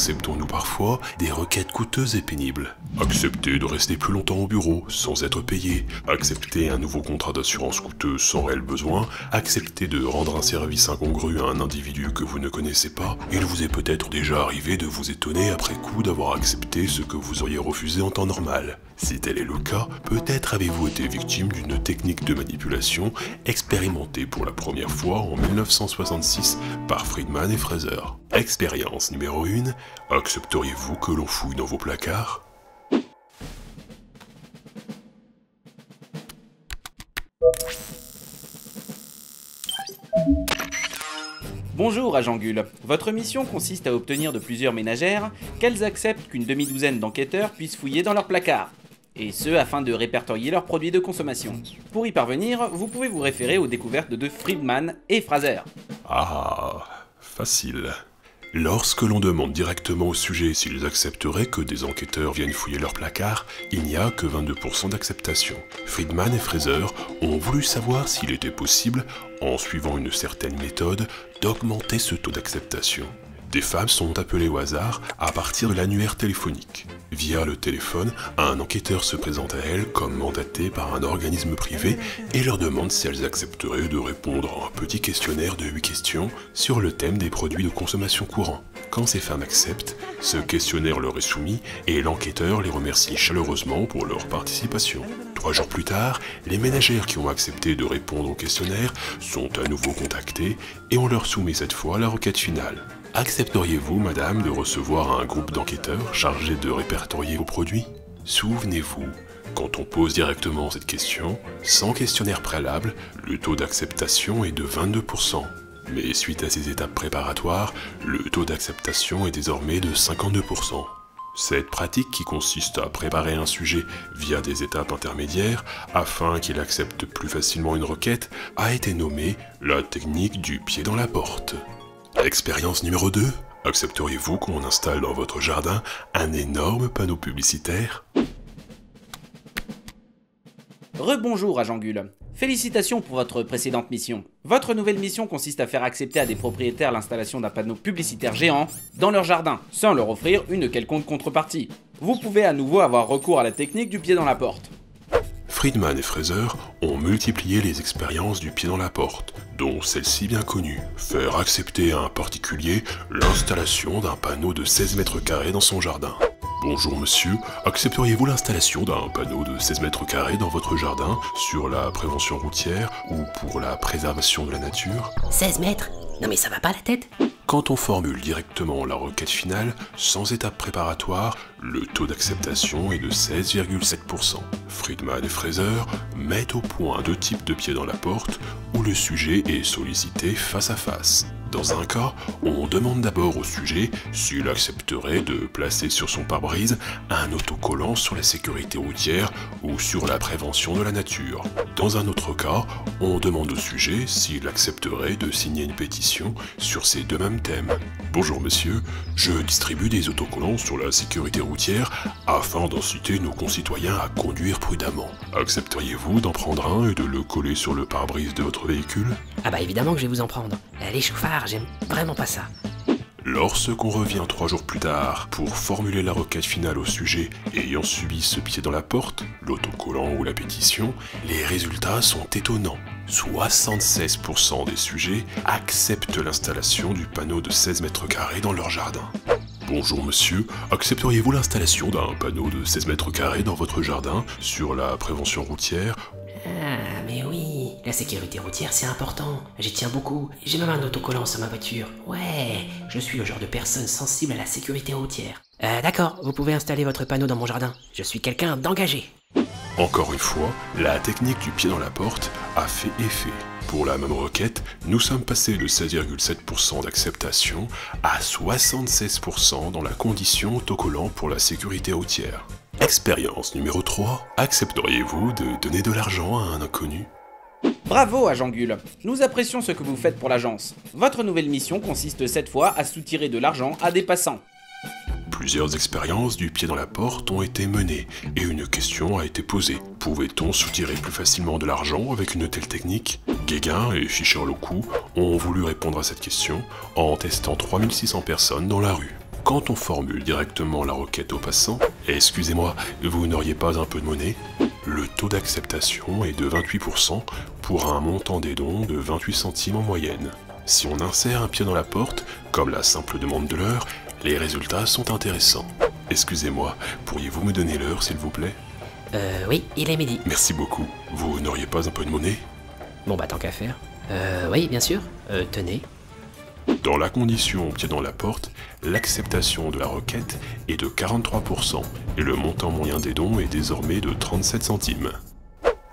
acceptons-nous parfois des requêtes coûteuses et pénibles? Accepter de rester plus longtemps au bureau sans être payé, accepter un nouveau contrat d'assurance coûteux sans réel besoin, accepter de rendre un service incongru à un individu que vous ne connaissez pas. Il vous est peut-être déjà arrivé de vous étonner après coup d'avoir accepté ce que vous auriez refusé en temps normal. Si tel est le cas, peut-être avez-vous été victime d'une technique de manipulation expérimentée pour la première fois en 1966 par Friedman et Fraser. Expérience numéro 1, accepteriez-vous que l'on fouille dans vos placards? Bonjour agent Gull, votre mission consiste à obtenir de plusieurs ménagères qu'elles acceptent qu'une demi-douzaine d'enquêteurs puissent fouiller dans leurs placards. Et ce afin de répertorier leurs produits de consommation. Pour y parvenir, vous pouvez vous référer aux découvertes de Friedman et Fraser. Ah, facile. Lorsque l'on demande directement au sujet s'ils accepteraient que des enquêteurs viennent fouiller leur placard, il n'y a que 22% d'acceptation. Friedman et Fraser ont voulu savoir s'il était possible, en suivant une certaine méthode, d'augmenter ce taux d'acceptation. Des femmes sont appelées au hasard à partir de l'annuaire téléphonique. Via le téléphone, un enquêteur se présente à elles comme mandaté par un organisme privé et leur demande si elles accepteraient de répondre à un petit questionnaire de 8 questions sur le thème des produits de consommation courants. Quand ces femmes acceptent, ce questionnaire leur est soumis et l'enquêteur les remercie chaleureusement pour leur participation. 3 jours plus tard, les ménagères qui ont accepté de répondre au questionnaire sont à nouveau contactées et on leur soumet cette fois la requête finale. Accepteriez-vous, madame, de recevoir un groupe d'enquêteurs chargés de répertorier vos produits? Souvenez-vous, quand on pose directement cette question, sans questionnaire préalable, le taux d'acceptation est de 22%. Mais suite à ces étapes préparatoires, le taux d'acceptation est désormais de 52%. Cette pratique qui consiste à préparer un sujet via des étapes intermédiaires afin qu'il accepte plus facilement une requête a été nommée la technique du pied dans la porte. Expérience numéro 2, accepteriez-vous qu'on installe dans votre jardin un énorme panneau publicitaire? Rebonjour agent Gull. Félicitations pour votre précédente mission. Votre nouvelle mission consiste à faire accepter à des propriétaires l'installation d'un panneau publicitaire géant dans leur jardin, sans leur offrir une quelconque contrepartie. Vous pouvez à nouveau avoir recours à la technique du pied dans la porte. Friedman et Fraser ont multiplié les expériences du pied dans la porte, dont celle-ci bien connue, faire accepter à un particulier l'installation d'un panneau de 16 mètres carrés dans son jardin. Bonjour monsieur, accepteriez-vous l'installation d'un panneau de 16 mètres carrés dans votre jardin sur la prévention routière ou pour la préservation de la nature? 16 mètres? Non mais ça va pas la tête? Quand on formule directement la requête finale, sans étape préparatoire, le taux d'acceptation est de 16,7%. Friedman et Fraser mettent au point 2 types de pieds dans la porte où le sujet est sollicité face à face. Dans un cas, on demande d'abord au sujet s'il accepterait de placer sur son pare-brise un autocollant sur la sécurité routière ou sur la prévention de la nature. Dans un autre cas, on demande au sujet s'il accepterait de signer une pétition sur ces deux mêmes thèmes. Bonjour monsieur, je distribue des autocollants sur la sécurité routière afin d'inciter nos concitoyens à conduire prudemment. Accepteriez-vous d'en prendre un et de le coller sur le pare-brise de votre véhicule? Ah bah évidemment que je vais vous en prendre. Les chauffards, j'aime vraiment pas ça. Lorsqu'on revient 3 jours plus tard pour formuler la requête finale au sujet ayant subi ce pied dans la porte, l'autocollant ou la pétition, les résultats sont étonnants. 76% des sujets acceptent l'installation du panneau de 16 mètres carrés dans leur jardin. Bonjour monsieur, accepteriez-vous l'installation d'un panneau de 16 mètres carrés dans votre jardin sur la prévention routière? Ah mais oui, la sécurité routière c'est important, j'y tiens beaucoup, j'ai même un autocollant sur ma voiture. Ouais, je suis le genre de personne sensible à la sécurité routière. D'accord, vous pouvez installer votre panneau dans mon jardin, je suis quelqu'un d'engagé. Encore une fois, la technique du pied dans la porte a fait effet. Pour la même requête, nous sommes passés de 16,7% d'acceptation à 76% dans la condition autocollant pour la sécurité routière. Expérience numéro 3, accepteriez-vous de donner de l'argent à un inconnu? Bravo agent Gull. Nous apprécions ce que vous faites pour l'agence. Votre nouvelle mission consiste cette fois à soutirer de l'argent à des passants. Plusieurs expériences du pied dans la porte ont été menées et une question a été posée. Pouvait-on soutirer plus facilement de l'argent avec une telle technique? Guéguin et Fischer-Locou ont voulu répondre à cette question en testant 3600 personnes dans la rue. Quand on formule directement la requête au passant, excusez-moi, vous n'auriez pas un peu de monnaie? Le taux d'acceptation est de 28% pour un montant des dons de 28 centimes en moyenne. Si on insère un pied dans la porte, comme la simple demande de l'heure, les résultats sont intéressants. Excusez-moi, pourriez-vous me donner l'heure s'il vous plaît? Oui, il est midi. Merci beaucoup. Vous n'auriez pas un peu de monnaie? Bon bah tant qu'à faire. Oui, bien sûr. Tenez. Dans la condition pied dans la porte, l'acceptation de la requête est de 43% et le montant moyen des dons est désormais de 37 centimes.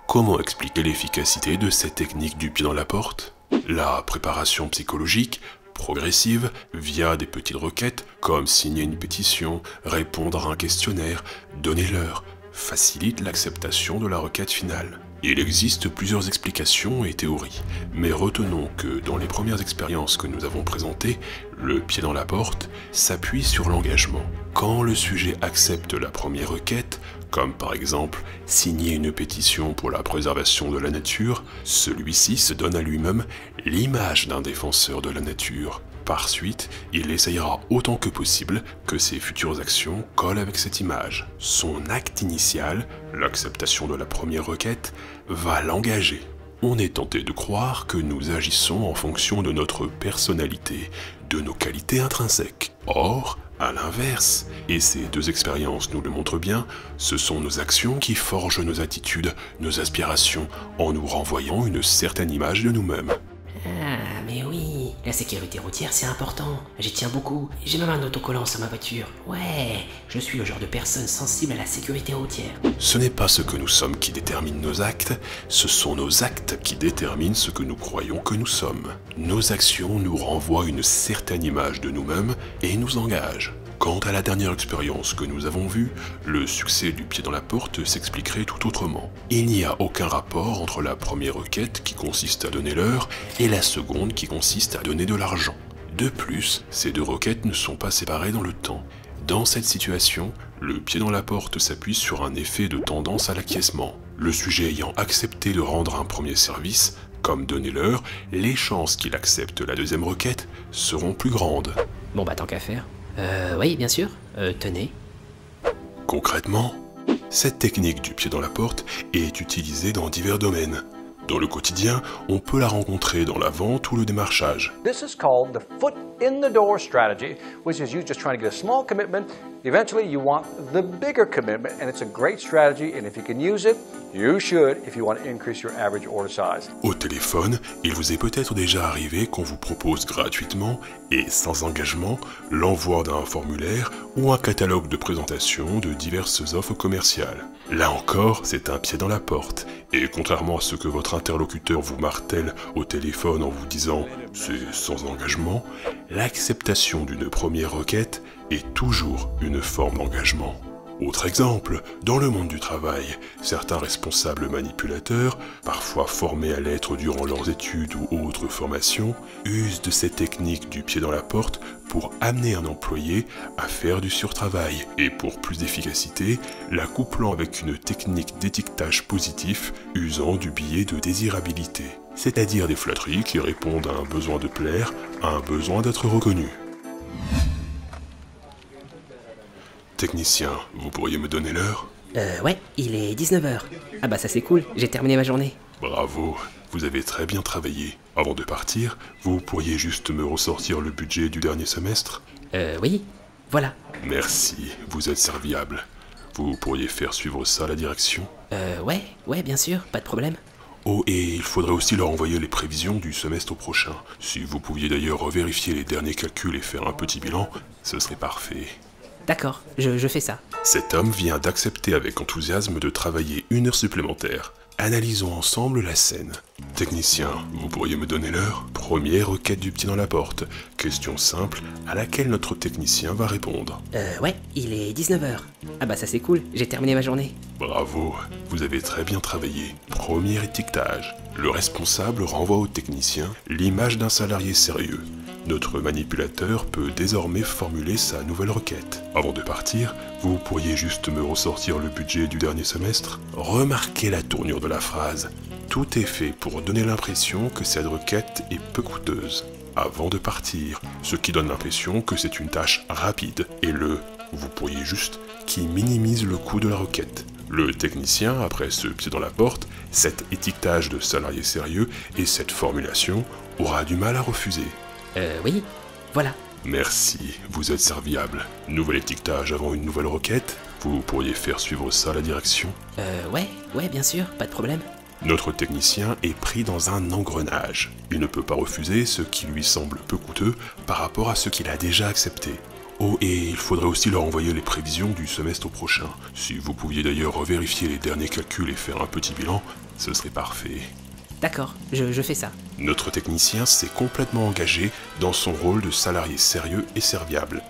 Comment expliquer l'efficacité de cette technique du pied dans la porte? La préparation psychologique, progressive, via des petites requêtes comme signer une pétition, répondre à un questionnaire, donner l'heure, facilite l'acceptation de la requête finale. Il existe plusieurs explications et théories, mais retenons que dans les premières expériences que nous avons présentées, le pied dans la porte s'appuie sur l'engagement. Quand le sujet accepte la première requête, comme par exemple signer une pétition pour la préservation de la nature, celui-ci se donne à lui-même l'image d'un défenseur de la nature. Par suite, il essayera autant que possible que ses futures actions collent avec cette image. Son acte initial, l'acceptation de la première requête, va l'engager. On est tenté de croire que nous agissons en fonction de notre personnalité, de nos qualités intrinsèques. Or, à l'inverse, et ces deux expériences nous le montrent bien, ce sont nos actions qui forgent nos attitudes, nos aspirations, en nous renvoyant une certaine image de nous-mêmes. Ah, mais oui, la sécurité routière c'est important. J'y tiens beaucoup. J'ai même un autocollant sur ma voiture. Ouais, je suis le genre de personne sensible à la sécurité routière. Ce n'est pas ce que nous sommes qui détermine nos actes, ce sont nos actes qui déterminent ce que nous croyons que nous sommes. Nos actions nous renvoient une certaine image de nous-mêmes et nous engagent. Quant à la dernière expérience que nous avons vue, le succès du pied dans la porte s'expliquerait tout autrement. Il n'y a aucun rapport entre la première requête qui consiste à donner l'heure et la seconde qui consiste à donner de l'argent. De plus, ces deux requêtes ne sont pas séparées dans le temps. Dans cette situation, le pied dans la porte s'appuie sur un effet de tendance à l'acquiescement. Le sujet ayant accepté de rendre un premier service, comme donner l'heure, les chances qu'il accepte la deuxième requête seront plus grandes. Bon bah tant qu'à faire. Oui, bien sûr. Tenez. Concrètement, cette technique du pied dans la porte est utilisée dans divers domaines. Dans le quotidien, on peut la rencontrer dans la vente ou le démarchage. This is called the foot in the door strategy, which is you just trying to get a small commitment. Eventually, you want the bigger commitment, and it's a great strategy. And if you can use it, you should if you want to increase your average order size. Au téléphone, il vous est peut-être déjà arrivé qu'on vous propose gratuitement et sans engagement l'envoi d'un formulaire ou un catalogue de présentation de diverses offres commerciales. Là encore, c'est un pied dans la porte. Et contrairement à ce que votre interlocuteur vous martèle au téléphone en vous disant « c'est sans engagement », l'acceptation d'une première requête est toujours une forme d'engagement. Autre exemple, dans le monde du travail, certains responsables manipulateurs, parfois formés à l'être durant leurs études ou autres formations, usent de cette technique du pied dans la porte pour amener un employé à faire du surtravail et pour plus d'efficacité, la couplant avec une technique d'étiquetage positif usant du biais de désirabilité, c'est-à-dire des flatteries qui répondent à un besoin de plaire, à un besoin d'être reconnu. Technicien, vous pourriez me donner l'heure? Ouais, il est 19h. Ah bah ça c'est cool, j'ai terminé ma journée. Bravo, vous avez très bien travaillé. Avant de partir, vous pourriez juste me ressortir le budget du dernier semestre? Oui, voilà. Merci, vous êtes serviable. Vous pourriez faire suivre ça à la direction? Ouais, bien sûr, pas de problème. Oh, et il faudrait aussi leur envoyer les prévisions du semestre prochain. Si vous pouviez d'ailleurs revérifier les derniers calculs et faire un petit bilan, ce serait parfait. D'accord, je fais ça. Cet homme vient d'accepter avec enthousiasme de travailler 1 heure supplémentaire. Analysons ensemble la scène. Technicien, vous pourriez me donner l'heure? Première requête du pied dans la porte. Question simple à laquelle notre technicien va répondre. Ouais, il est 19h. Ah bah ça c'est cool, j'ai terminé ma journée. Bravo, vous avez très bien travaillé. Premier étiquetage. Le responsable renvoie au technicien l'image d'un salarié sérieux. Notre manipulateur peut désormais formuler sa nouvelle requête. Avant de partir, vous pourriez juste me ressortir le budget du dernier semestre? Remarquez la tournure de la phrase. Tout est fait pour donner l'impression que cette requête est peu coûteuse. avant de partir, ce qui donne l'impression que c'est une tâche rapide, et vous pourriez juste, qui minimise le coût de la requête. Le technicien, après ce pied dans la porte, cet étiquetage de salarié sérieux et cette formulation, aura du mal à refuser. Oui, voilà. Merci, vous êtes serviable. Nouvel étiquetage avant une nouvelle requête? Vous pourriez faire suivre ça à la direction? Ouais, bien sûr, pas de problème. Notre technicien est pris dans un engrenage. Il ne peut pas refuser ce qui lui semble peu coûteux par rapport à ce qu'il a déjà accepté. Oh, et il faudrait aussi leur envoyer les prévisions du semestre prochain. Si vous pouviez d'ailleurs revérifier les derniers calculs et faire un petit bilan, ce serait parfait. D'accord, je fais ça. Notre technicien s'est complètement engagé dans son rôle de salarié sérieux et serviable.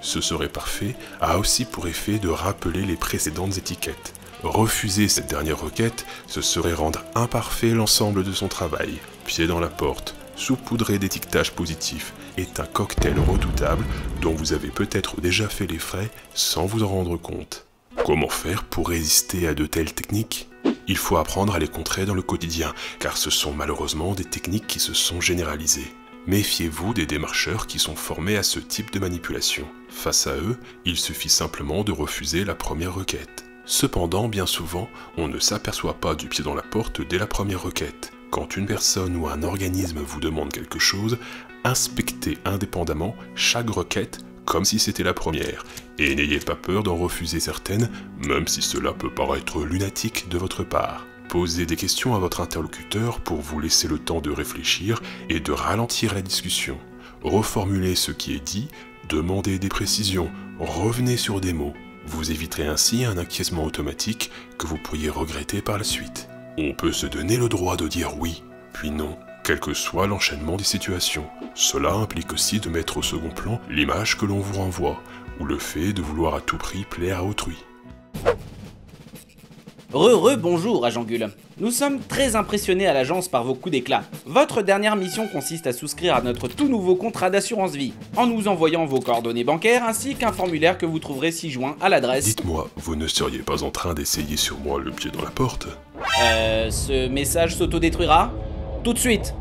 Ce serait parfait a aussi pour effet de rappeler les précédentes étiquettes. Refuser cette dernière requête, ce serait rendre imparfait l'ensemble de son travail. Pied dans la porte, saupoudré d'étiquetage positif, est un cocktail redoutable dont vous avez peut-être déjà fait les frais sans vous en rendre compte. Comment faire pour résister à de telles techniques ? Il faut apprendre à les contrer dans le quotidien, car ce sont malheureusement des techniques qui se sont généralisées. Méfiez-vous des démarcheurs qui sont formés à ce type de manipulation. Face à eux, il suffit simplement de refuser la première requête. Cependant, bien souvent, on ne s'aperçoit pas du pied dans la porte dès la première requête. Quand une personne ou un organisme vous demande quelque chose, inspectez indépendamment chaque requête comme si c'était la première, et n'ayez pas peur d'en refuser certaines, même si cela peut paraître lunatique de votre part. Posez des questions à votre interlocuteur pour vous laisser le temps de réfléchir et de ralentir la discussion. Reformulez ce qui est dit, demandez des précisions, revenez sur des mots. Vous éviterez ainsi un acquiescement automatique que vous pourriez regretter par la suite. On peut se donner le droit de dire oui, puis non, quel que soit l'enchaînement des situations. Cela implique aussi de mettre au second plan l'image que l'on vous renvoie, ou le fait de vouloir à tout prix plaire à autrui. Bonjour agent Gull. Nous sommes très impressionnés à l'agence par vos coups d'éclat. Votre dernière mission consiste à souscrire à notre tout nouveau contrat d'assurance vie, en nous envoyant vos coordonnées bancaires ainsi qu'un formulaire que vous trouverez ci-joint à l'adresse... Dites-moi, vous ne seriez pas en train d'essayer sur moi le pied dans la porte? Ce message s'autodétruira tout de suite.